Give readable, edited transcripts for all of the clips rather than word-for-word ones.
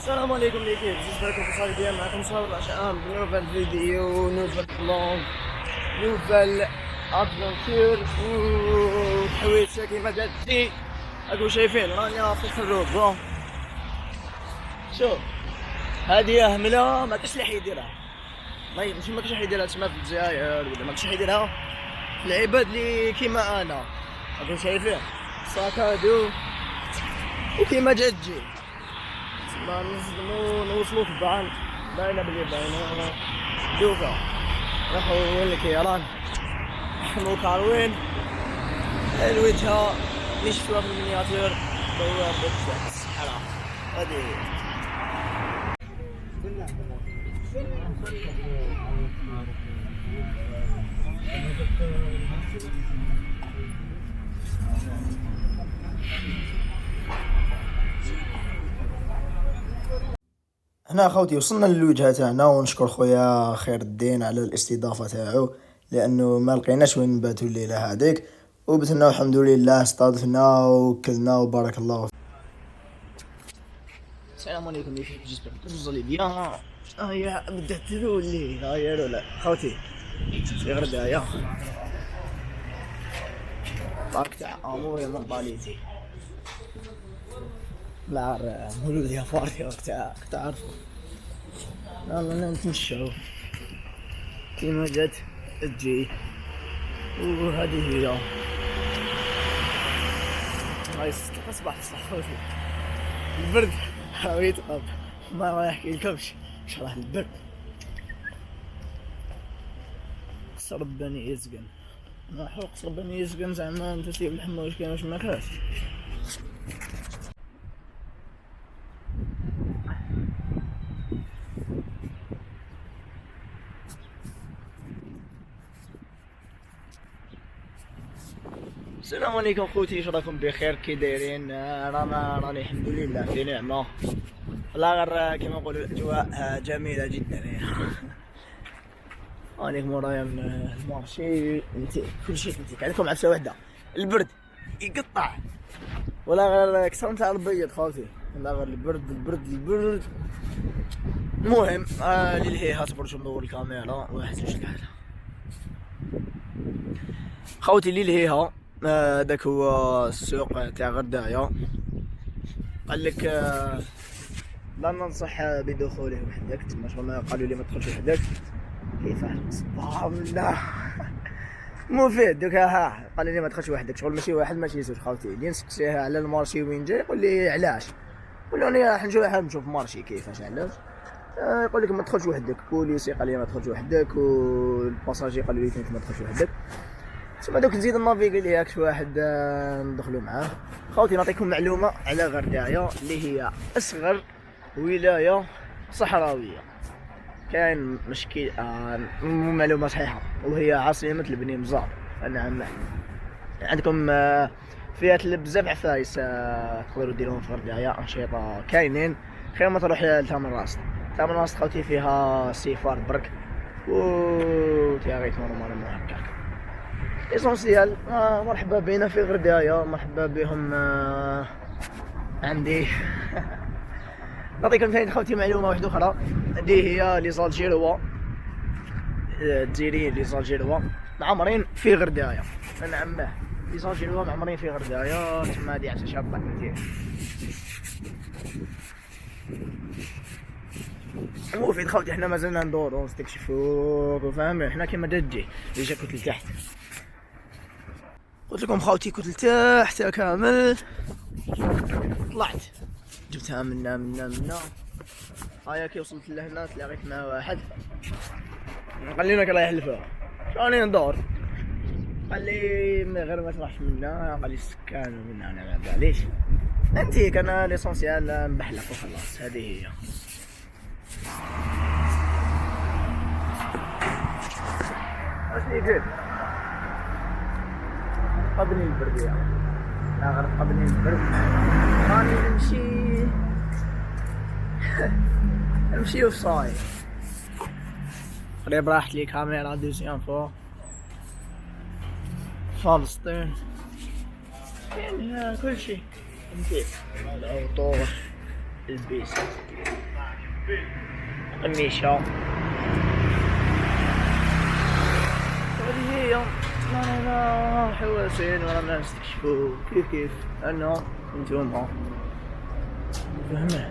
السلام عليكم ليكيب، بالنسبة لكم في الصالة معكم صابر عشان نوفل فيديو، نوفل بلوغ، نوفل ادفنتشر وتحويشة كيما جاتني. راكم شايفين راني في الخروج. بون شوف، هادي هملة ما كاش اللي حيديرها. ماشي ما كاش حيديرها تما في الجزائر ولا ما كاش حيديرها في العباد اللي كيما انا. راكم شايفين ساكادو وكيما جات تجي ما نصدمو نوصلو في البان. باينة بلي باينة دوكا راحو وين الكيران حمو كاروين الوجهة اللي شفتوها في المينياتور بوابة الصحراء. هادي هنا خوتي وصلنا للوجهة تاعنا، ونشكر خويا خير الدين على الاستضافة تاعو، لانه ما لقيناش وين نباتو الليلة هذيك، وبتنا الحمد لله استضفنا وكلنا وبارك الله. السلام عليكم يا شيخ، جيسبر توصلي بيان. هيا بدات تولي هيا ولا خوتي في غردايا باك تاع اموري مقباليتي لا مولود يا فاري وقتها تعرفوا. يلا نتمشاو كيما جات تجي، وهذه هي هاي صباح الصح خوتي. البرد راهو يتقب، ما راح يحكي لكمش شرح البرد. قصر بني يزقن ما حو قصر بني يزقن زعما انت تسيب الحما واش كاين واش ما كاش. السلام عليكم خوتي، واش راكم بخير كي دايرين؟ راني الحمد لله في نعمه. والله غير كيما نقولوا الاجواء جميله جدا راني مورايا من المارشي. انت كلشي انت عندكم عفسه وحده، البرد يقطع ولا غير كثر نتاع البيض خوتي. والله غير البرد. المهم للهيها صبر شو ندور الكاميرا واحد جوج ثلاثه خوتي. للهيها هذاك هو السوق تاع غردايا. قال لك لا ننصح بدخوله وحدك، تما شغل قالوا لي ما تدخلش وحدك. كيفاش سبحان الله مفيد دوكا ها قالوا لي ما تدخلش وحدك، شغل ماشي واحد ماشي زوج خوتي. اللي نسقسيه على المارشي وين جاي يقول لي علاش، ولا انا راح نشوف مارشي كيفاش علاش. يقول لك ما تدخلش وحدك، بوليسي قال لي ما تدخلش وحدك، والباساجي قالوا لي ما تدخلش وحدك. تما دوك نزيد النافيغي اللي ياكش واحد ندخلوا معاه. خوتي نعطيكم معلومه على غردايا اللي هي اصغر ولايه صحراويه. كاين مشكل معلومه صحيحه، وهي عاصمه البني مزار. نعم عندكم فيها بزاف عفايس تقدروا ديروهم في غردايا، انشطه كاينين. خير ما تروح لتامر راست. تامر راست خوتي فيها سيفار برك و تيغيت نورمال هكاك اسونسيال. مرحبا بنا في غردايا، مرحبا بهم عندي. نعطيكم ثاني خوتي معلومه واحده اخرى، هذه هي لي زالجيروا الجزائريين. لي زالجيروا معمرين في غردايا. نعم لي زالجيروا معمرين في غردايا، تما هادي عشا شابه كثير. مفيد خوتي، حنا مازلنا ندورو ونستكشفو وفاهمين. حنا كيما تجي اللي كنت لتحت، قلت لكم خوتي كنت لتحت كامل. طلعت جبتها منا هايا كي وصلت لهنا تلاقيت مع واحد قال لي انك رايح لفوق. راني ندور، قال لي غير ما تروحش منا، قال لي السكان منا. انا ما باليش انت كان ليسونسيال نبحلق وخلاص. هذه هي واش يقول قبل البرد يا لا غير قبل البرد. راني نمشي وصاي قريب. راحت لي كاميرا دوزيام فوق فلسطين، كاين كل شيء. نتيك العطور البيس قميشة هذه هي. رانا حواسين ورانا نستكشفو كيف أنا نتوما فهمه.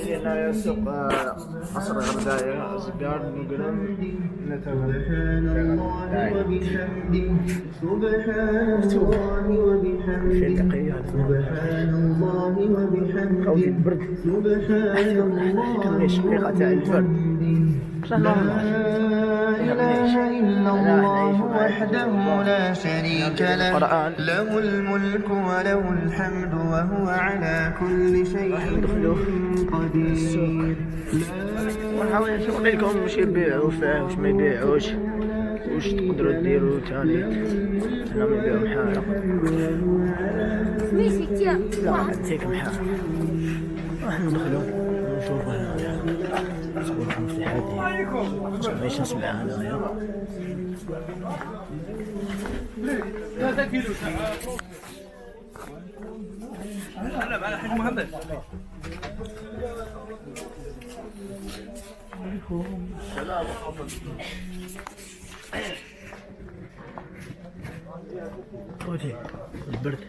هنا سوق قصر غرداية زقار نقرن نتوما في التقية قوي البرد كميش حقيقة تاع البرد لا إله إلا الله وحده لا شريك له له الملك وله الحمد وهو على كل شيء قدير. ونحاول نسوق لكم واش يبيعوا فيه واش ما يبيعوش واش تقدروا ديروا تاني. حنا نبيعوا محالة لا نعطيك محالة. راح ندخلوا ونشوفوا هنايا نشوفوا المفتاحات باش نسمع هنايا. انا معنا حاج محمد خوتي البرد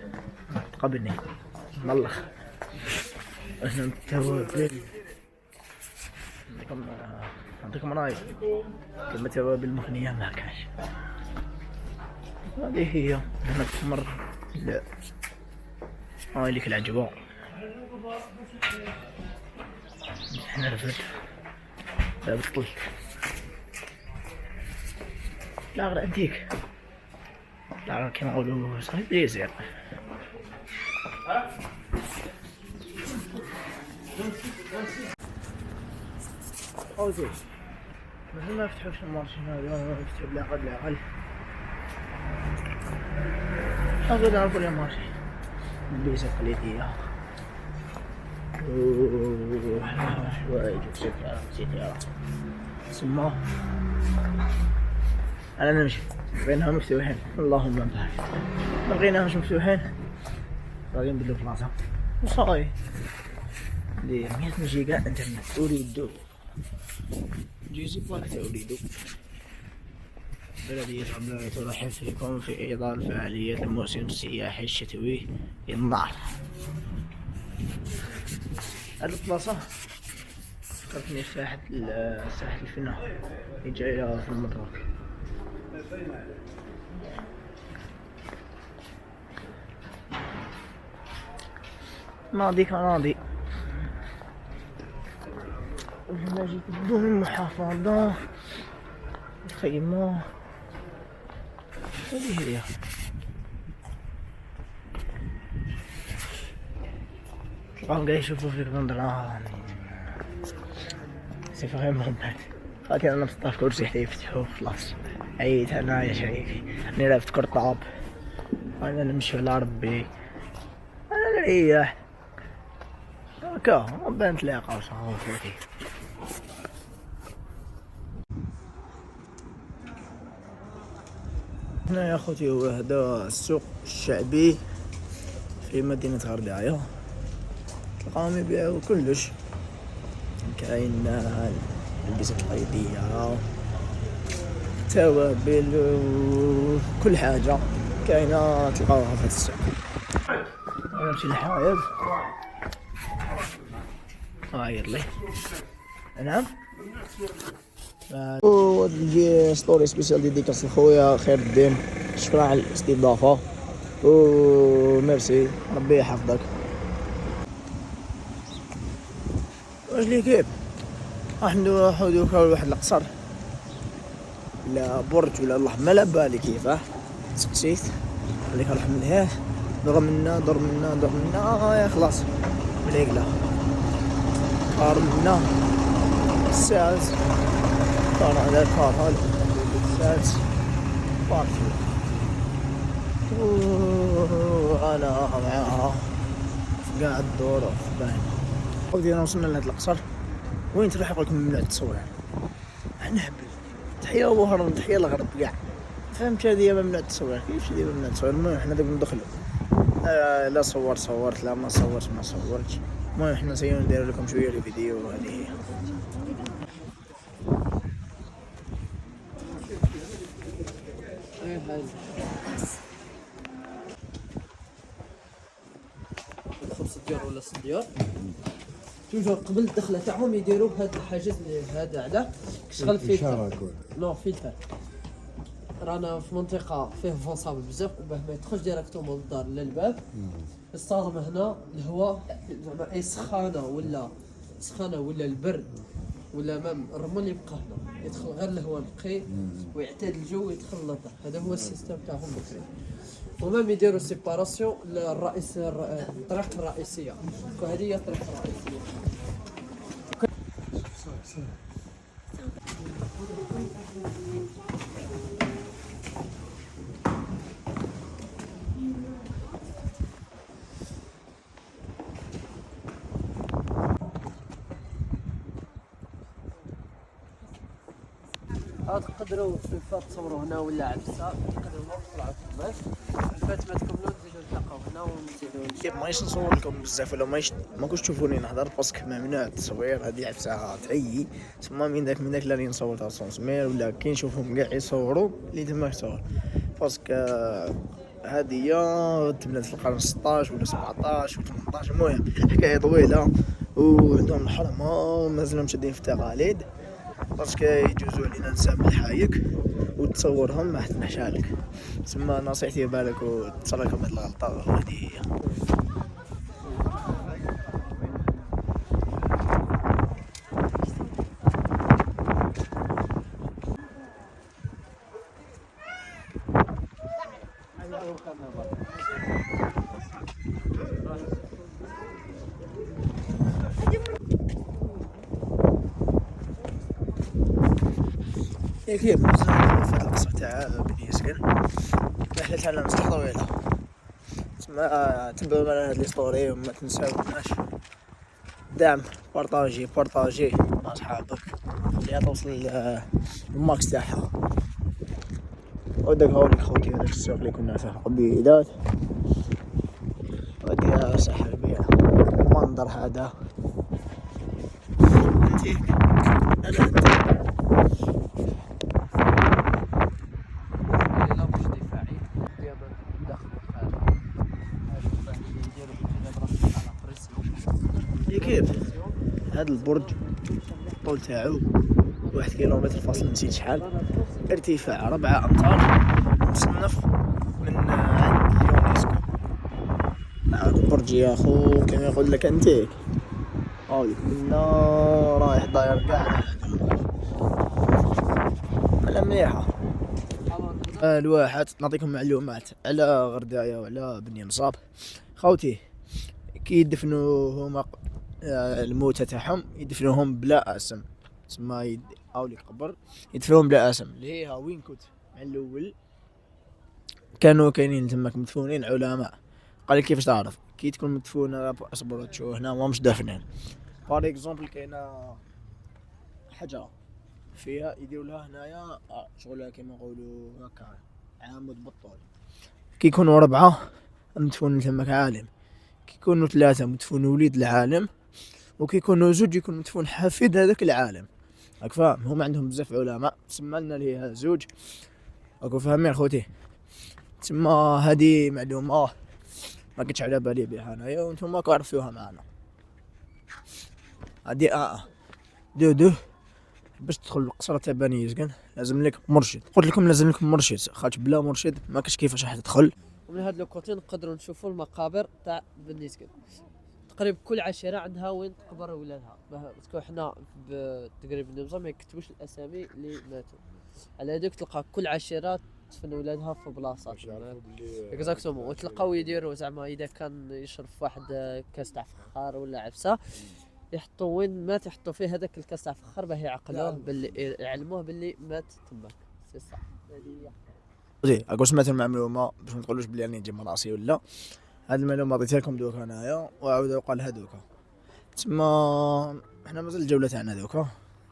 قبلني ملخ احنا التوابل نعطيكم راي كلمة توابل مغنية ما كاش. هذه هي هنا التمر لا هاي ليك العجبة. احنا رفد لا بطل لا غير انتيك لا غير كيما نقولو صاحبي بليزير. اوزي مازال ما فتحوش المارشي هذا يفتحوا بالعقل بالعقل هذا نعرفو لي مارشي البيزة التقليدية. شوية سيارة سماه أنا نمشي بقيناها مفتوحين اللهم بارك. بقيناها مش مفتوحين باغي نبدلو بلاصة وصاي ندير 100 ميجا انترنت أريد جيزي باك أريد. بلدية عبلة ترحب فيكم في إيضاح فعالية الموسم السياحي الشتوي للنار. هاد البلاصة فكرتني ساحة الفناء اللي جاية في المطار. ناضي كناضي هنا جيت بدون المحافظة الخيمة هذه هي. تلقاهم قاعد يشوفوا فيك بنظرة سي فريمون باد. خاطر انا مسطاف كرسي حتى يفتحوه خلاص عييت انا يا شريكي. راني لابس كرطاب انا نمشي على ربي انا نريح هكا ربنا نتلاقاو صافي. هنا يا خوتي هو هذا السوق الشعبي في مدينة غرداية. تلقاهم يبيعوا كلش كاين البيزة التقليدية توابل وكل حاجة كاينة تلقاوها في هذا السوق. انا نمشي للحوايج غاير لي نعم. ودي ستوري سبيسيال ديديكاس لخويا خير الدين. شكرا على الاستضافة وميرسي ربي يحفظك. واش لي كيف راح نروحو دوكا لواحد القصر ولا برج ولا الله ما لا بالي كيفاه سكسيت خليك نروح من هنا دور منا دور منا دور منا يا خلاص بالعقلة كار منا الساز كار على الكار هذا الساز بارتي وانا معاها قاعد دور باين. ودينا وصلنا لهاد القصر وين تروح يقولكم ممنوع تصور. نهبل تحيه وهرم تحيه الغرب كاع فهمت. هذه ممنوع التصوير. كيفاش هذه ممنوع التصوير؟ المهم حنا دوك ندخلو لا صورت لا ما صورتش. المهم حنا سيو ندير لكم شويه الفيديو. هذه هي الخبز ديال ولا الصديار توجور قبل الدخله تاعهم يديروا بهاد الحاجز اللي هذا علاه كشغل فيه نو فلتر. رانا في منطقه فيه فونسابل بزاف وباه ما يدخلش ديريكتومون للدار للباب يستخدم هنا الهواء زعما اي سخانه ولا البرد ولا مام الرمل يبقى هنا يدخل غير الهواء نقي ويعتاد الجو ويدخل للدار. هذا هو السيستم تاعهم بكري. ومام يديروا سيباراسيون الطريق الرئيسيه وهذه هي الطريق الرئيسيه. تقدروا في الفات تصوروا هنا ولا عبسه تقدروا تطلعوا في الفات ما تكملوا نزيدوا نتلاقاو هنا ونزيدوا كيف مايش نصور لكم بزاف ولا مايش ما كنتش تشوفوني نهضر باسكو ممنوع التصوير. هذه عفسه تعيي تما من داك اللي نصور تاع سونسمير ولا كي نشوفهم كاع يصوروا اللي تما يصور باسكو هذه هي تبنات في القرن 16 ولا 17 و 18. المهم حكايه طويله وعندهم الحرمه ومازالهم شادين في التقاليد باسكو يجوزوا علينا نسامح الحايك وتصورهم ما حتنحشالك. تسمى نصيحتي بالك وتصركم هاد الغلطه. هذه هي كيف في القصة تاع بني يسكن رحلة على مساحة طويلة. تسمى تبعوا معنا هاد لي ستوري وما تنساوناش دعم بارطاجي مع صحابك خليها توصل للماكس تاعها. وداك هاوليك خوتي هذاك السوق اللي كنا فيه قبيلات وديها ساحة كبيرة. المنظر هذا انتيك كيف هذا البرج الطول تاعو 1 كيلومتر فاصل نسيت شحال، ارتفاع 4 أمتار، مصنف من عند اليونسكو. هذا البرج يا خو كما يقول لك انتيك هاوليك منا رايح داير كاع ملا مليحة. الواحد نعطيكم معلومات على غرداية وعلى بني نصاب. خوتي كي يدفنوا هما الموتى تاعهم يدفنوهم بلا اسم، تسمى هاوليك قبر يدفنوهم بلا اسم اللي هي وين كنت مع الاول كانوا كاينين تماك مدفونين علماء. قال كيفاش تعرف كي تكون مدفونه اصبروا تشوف هنا ما مش دافنين. بار اكزومبل كاينه حجره فيها يديروا لها هنايا شغلها كيما نقولوا هكا عمود بالطول. كي يكونوا 4 مدفونين تماك عالم، كي يكونوا 3 مدفون وليد العالم، وكي يكونوا 2 يكون مدفون حفيد هذاك العالم. راك فاهم؟ هما عندهم بزاف علماء تسمى لنا ليها 2. راكو فاهمين خوتي؟ تسمى هذه معلومه ما كنتش على بالي بها انايا وانتم راكو عرفتوها معنا. هذه دو باش تدخل القصر تاع بني يزكن لازم لك مرشد. قلت لكم لازم لكم مرشد خاطر بلا مرشد ما كاش كيفاش راح تدخل. ومن هاد لوكوتي نقدروا نشوفوا المقابر تاع بني يزكن. تقريبا كل عشيره عندها وين تقبر ولادها، باسكو حنا تقريبا النظام ما يكتبوش الاسامي اللي ماتوا على هذوك. تلقى كل عشيره تفن ولادها في بلاصات اكزاكتومون، وتلقاو يديروا زعما اذا كان يشرب واحد كاس تاع فخار ولا عبسه يحطوا وين مات، يحطوا فيه هذاك الكاس تاع فخار باه يعقلوه باللي يعلموه باللي مات تماك. سي صح. هذه زين اقول سمعت المعلومه باش ما تقولوش بلي راني نجي من راسي ولا. هاد المعلومه عطيتها لكم دوكا انايا وعاود قالها دوكا. تما حنا مازال الجوله تاعنا دوكا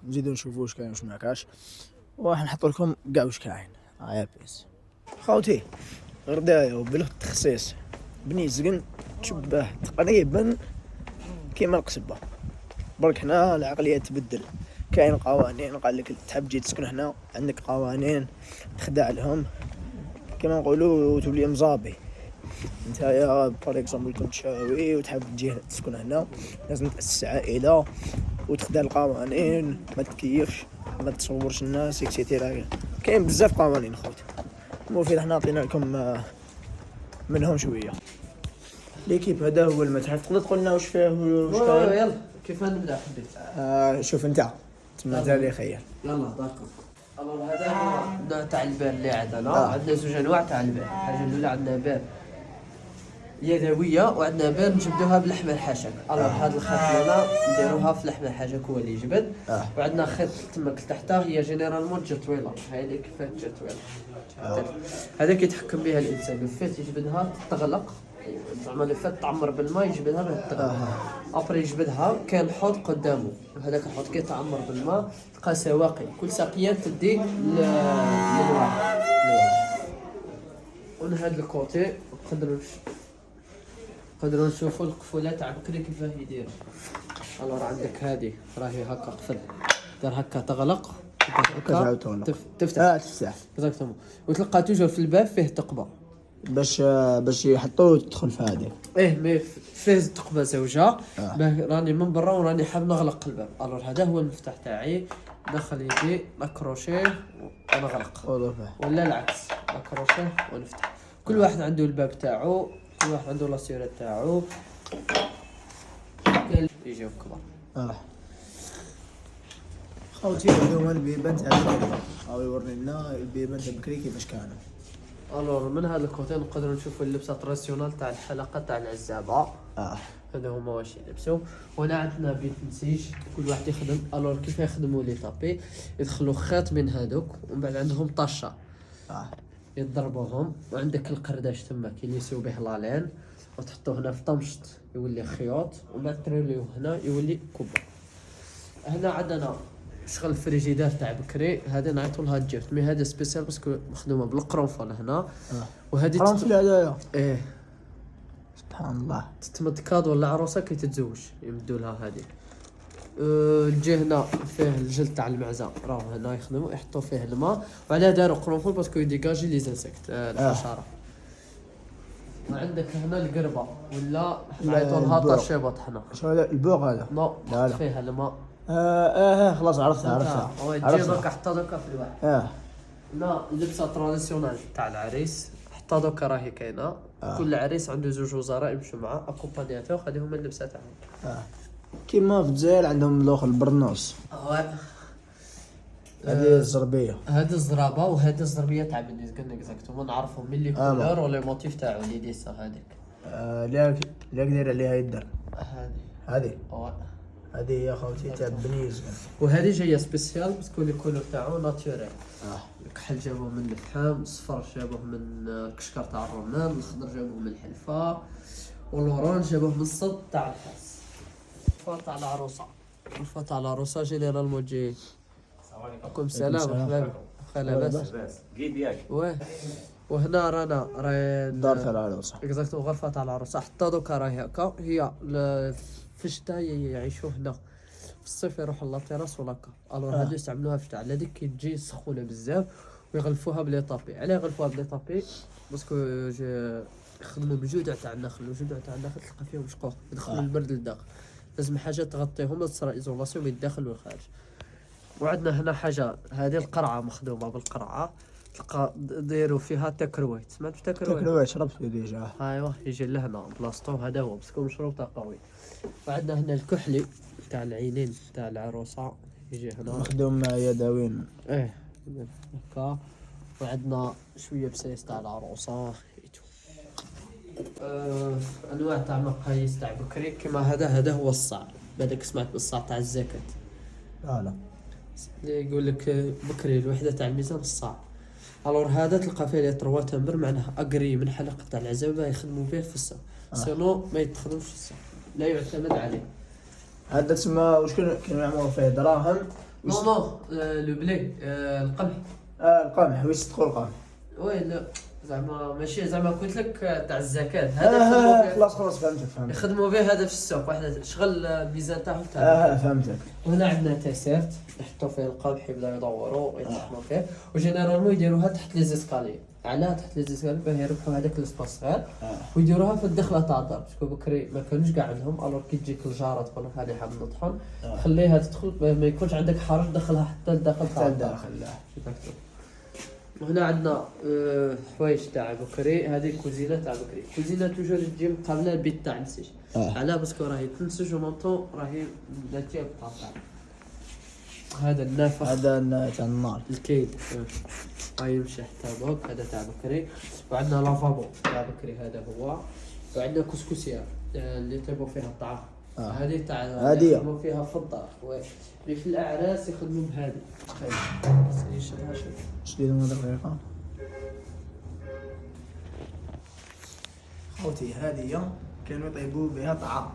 نزيدو نشوفوا واش كاين واش ما كاش. وراح نحط لكم كاع واش كاين. يا بيس خوتي، غردايه وبلغ التخصيص بني زقن تشبه تقريبا كيما القصبه، برك هنا العقليه تبدل. كاين قوانين قال لك تحب تجي تسكن هنا عندك قوانين تخدع لهم كما نقولوا تولي مزابي. انت يا بار اكزومبل كنت شاوي وتحب تجي تسكن هنا لازم تاسس عائله وتخدع القوانين، ما تكيفش، ما تصورش الناس اكسيتيرا. كاين بزاف قوانين خوت. المفيد حنا عطينا لكم منهم شويه. ليكيب هذا هو المتحف. تقدر تقول لنا واش فيه واش كاين؟ يلا كيف نبدا حبيت. شوف انت تما انت اللي خير. يلا داكور. الوغ هذا هو النوع تاع البير اللي عندنا. عندنا زوج انواع تاع البير. الحاجه الاولى عندنا بير يدويه وعندنا بير نجبدوها بلحم الحشك. الوغ هاد الخيط نديروها في لحم الحشك هو اللي يجبد. وعندنا خيط تماك لتحتها هي جينيرالمون تجي طويله. هذه كيفاه تجي طويله. هذا كيتحكم بها الانسان. الفيت يجبدها تغلق زعما الفيت تعمر بالماء يجبدها باه تغلق. ابري يجبدها كاين حوض قدامه، وهذاك الحوض كيتعمر بالماء تلقى سواقي، كل ساقيه تدي للواحد. ومن هذا الكوتي نقدروا نشوفوا القفوله تاع بكري كيفاه يدير. الوغ عندك هذه راهي هكا قفل دار هكا تغلق هكا تفتح اكزاكتومون، وتلقى توجور في الباب فيه ثقبه باش يحطوه تدخل في هذه. مي فيه ثقبه زوجه. راني من برا وراني حاب نغلق الباب. الوغ هذا هو المفتاح تاعي، ندخل يدي لاكروشيه ونغلق، ولا العكس لاكروشيه ونفتح. كل واحد عنده الباب تاعو، كل واحد عنده لاسيرة تاعو. يجيو كبار. خوتي هذوما البيبان تاع بكري، او يوري لنا البيبان تاع بكري كيفاش كانوا. الوغ من هذا الكوتي نقدروا نشوفوا اللبسه تراديسيونال تاع الحلقه تاع العزابه. هذا هما واش يلبسوا. وهنا عندنا بيت نسيج كل واحد يخدم. الوغ كيف يخدموا لي طابي، يدخلوا خيط من هذوك ومن بعد عندهم طشه يضربوهم، وعندك القرداش تما كيليسيو به لالين وتحطوه هنا في طمشط يولي خيوط، ومن بعد تريليوه هنا يولي كوبا. هنا عندنا شغل الفريجيدار تاع بكري، هذا نعيطو لها الجيفت، مي هذا سبيسيال باسكو مخدومه بالقرنفل هنا. وهذه قرنفل هذايا سبحان الله تتمد كادو للعروسه كي تتزوج يمدوا لها هذه. الجي هنا فيه الجلد تاع المعزه، راهو هنا يخدموا يحطوا فيه الماء، وعلاه داروا قرنفل باسكو يديكاجي لي زانسيكت الحشره. وعندك هنا القربه ولا نعيطوا لها طاشيبط حنا. شو هذا البوغ هذا؟ نو فيها الماء. خلاص عرفتها. تجي دوكا حطها دوكا في الواحد. لا اللبسه تراديسيونال تاع العريس حتى دوكا راهي كاينه. كل عريس عنده زوج وزراء يمشوا معاه اكومبانياتور، هذه هما اللبسه تاعهم. كيما في الجزائر عندهم الاخر البرنوس. هذه الزربيه، هذه الزرابه، وهذه الزربيه تاع بني قلنا اكزاكتومون نعرفوا ملي كولور ولا موتيف تاعو لي ديسا هذيك. لا داير عليها يدر. هذه هذه يا خوتي تاع بنيز. وهذه جايه سبيسيال باسكو لي كولور تاعو ناتوريل. الكحل جابوه من الفحم، الصفر جابوه من كشكر تاع الرمان، الخضر جابوه من الحلفه، والورانج جابوه من الصد تاع الفاس. الفا تاع العروسه، الفا تاع العروسه جينيرالمون تجي. عليكم السلام حبايبي. لاباس قريب ياك. وهنا راهي دار تاع العروسه اكزاكتو غرفه تاع العروسه. حتى دوكا راهي هكا هي في الشتاء يعيشوا هنا، في الصيف يروحوا للتيراس ولا هكا. الوغ هادو يستعملوها في الشتاء، على هذيك كي تجي سخونه بزاف ويغلفوها بلي طابي. علاه يغلفوها بلي طابي؟ باسكو يخدموا بالجذع تاع النخل، والجذع تاع النخل تلقى فيهم شقوق يدخلوا البرد للداخل، لازم حاجه تغطيهم تصرا ايزولاسيون من الداخل والخارج. وعندنا هنا حاجه هذه القرعه مخدومه بالقرعه، تلقى دايروا فيها تاكرويت. سمعت تاكرويت؟ شربته ديجا. ايوا يجي لهنا بلاصتو، هذا هو باسكو مشروب تاع قوي. وعندنا هنا الكحلي تاع العينين تاع العروسه يجي هنا مخدوم يدوين. هكا. وعندنا شويه بسيس تاع العروسه. انواع تاع مقاييس تاع بكري كيما هذا هو الصاع. بعدك سمعت بالصاع تاع الزكاه؟ لا اللي يقول لك بكري الوحده تاع الميزان الصاع. الور هذا تلقى فيه لي 3 تمبر، معناها اقري من حلقه تاع العزبه يخدموا به في الصاع. سينو ما يتخدمش في الصاع، لا يعتمد عليه. هذا تسمى واش كانوا يعملوا فيه دراهم نو نو لو بلي القمح. القمح، واش تدخل القمح؟ وي لا زعما ماشي زعما قلت لك تاع الزكاة هذا يخدموا فيه. خلاص فهمتك. يخدموا به هذا في السوق، واحد شغل الميزان تاعهم تاع فهمتك. وهنا عندنا تيسيرت يحطوا فيه القمح، يبداو يدوروا ويطحنوا فيه، وجينيرالمون يديروها تحت لي زيسكالي. علاه تحت لي زيسكالي باه يربحوا هذاك الاسباس صغير، ويديروها في الدخله تاع الدار، باسكو بكري ما كانوش كاع عندهم. الوغ كي تجيك الجاره تقول لك هاني حاب نطحن، خليها تدخل ما يكونش عندك حرج، دخلها حتى الداخل تاع الدار. وهنا عندنا حوايج تاع بكري، هذه كوزينه تاع بكري. كوزينه توجور تجي مقابله البيت تاع النسيج. علاه باسكو راهي تنسج ومونطون راهي ناتيه بالطاقه. هذا النافخ، هذا تاع النار الكيد راهي يمشي حتى دوك. هذا تاع بكري. وعندنا لافابو تاع بكري هذا هو. وعندنا كسكسيه اللي يطيبوا فيها الطعام. هذه تاع يخدموا فيها في الدار. اللي في الاعراس يخدموا بهذه. شديد من دقيقة. خوتي هذه كانوا يطيبوا بها طعام.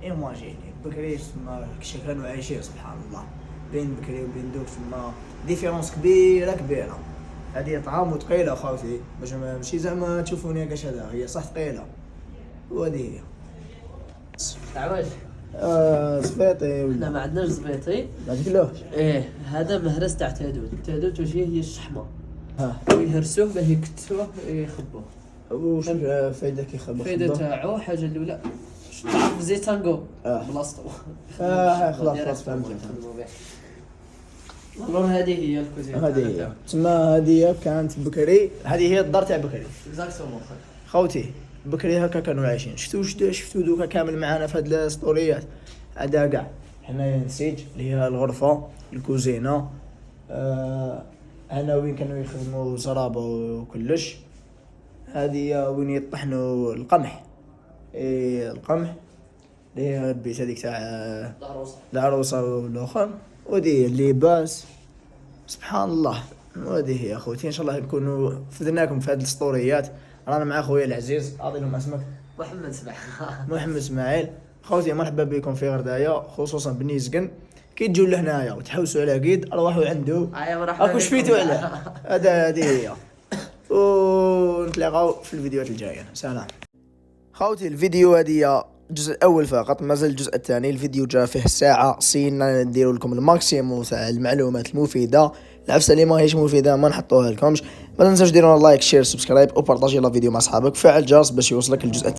ايماجيني بكري تما كيش كانوا عايشين سبحان الله. بين بكري وبين دوك تما ديفيرونس كبيرة. هذه طعام وثقيلة خوتي، باش ماشي زعما تشوفوني هكاش هذا، هي صح ثقيلة. وهذه هي. تعواج. زبيطي ولا؟ لا ما عندناش زبيطي. ما تقلوش. ايه هذا مهرس تاع تهدود. التهدود وجهه هي الشحمه. ويهرسوه باه يكتسوه يخبوه. وش فايدة كيخبى؟ الفايدة تاعو حاجة الأولى تعرف زيت تانغو بلاصتو. خلاص فهمت. والله هذه هي الكوزينة. هذه هي تسمى، هذه كانت بكري، هذه هي الدار تاع بكري. اكزاكتومون خوتي بكري هكا كانوا عايشين. شفتوا دوكا كامل معانا في هاد الاسطوريات. هذا كاع حنا نسيج اللي هي الغرفة الكوزينة. هنا وين كانوا يخدموا زرابة وكلش. هذه وين يطحنوا القمح. القمح اللي هي البيت هذيك تاع العروسة والاخر. ودي اللباس سبحان الله. وهذه هي اخوتي، ان شاء الله نكونوا فدناكم في هذه الاسطوريات. رانا مع خويا العزيز، اعطي لهم اسمك. محمد اسماعيل. خوتي مرحبا بكم في غردايه، خصوصا بني زقن. كي تجوا لهنايا وتحوسوا على قيد روحوا عنده. اكو شفيتوا عليه. هذه هي. ونتلاقاو في الفيديوهات الجايه. سلام خوتي. الفيديو هذه الجزء الاول فقط، مازال الجزء الثاني. الفيديو جاء فيه ساعه، صينا نديروا لكم الماكسيموم تاع المعلومات المفيده. العفسه اللي ماهيش مفيده ما نحطوها لكمش. ما تنساوش ديروا لايك شير سبسكرايب وبارطاجي الفيديو مع اصحابك. فعل الجرس باش يوصلك الجزء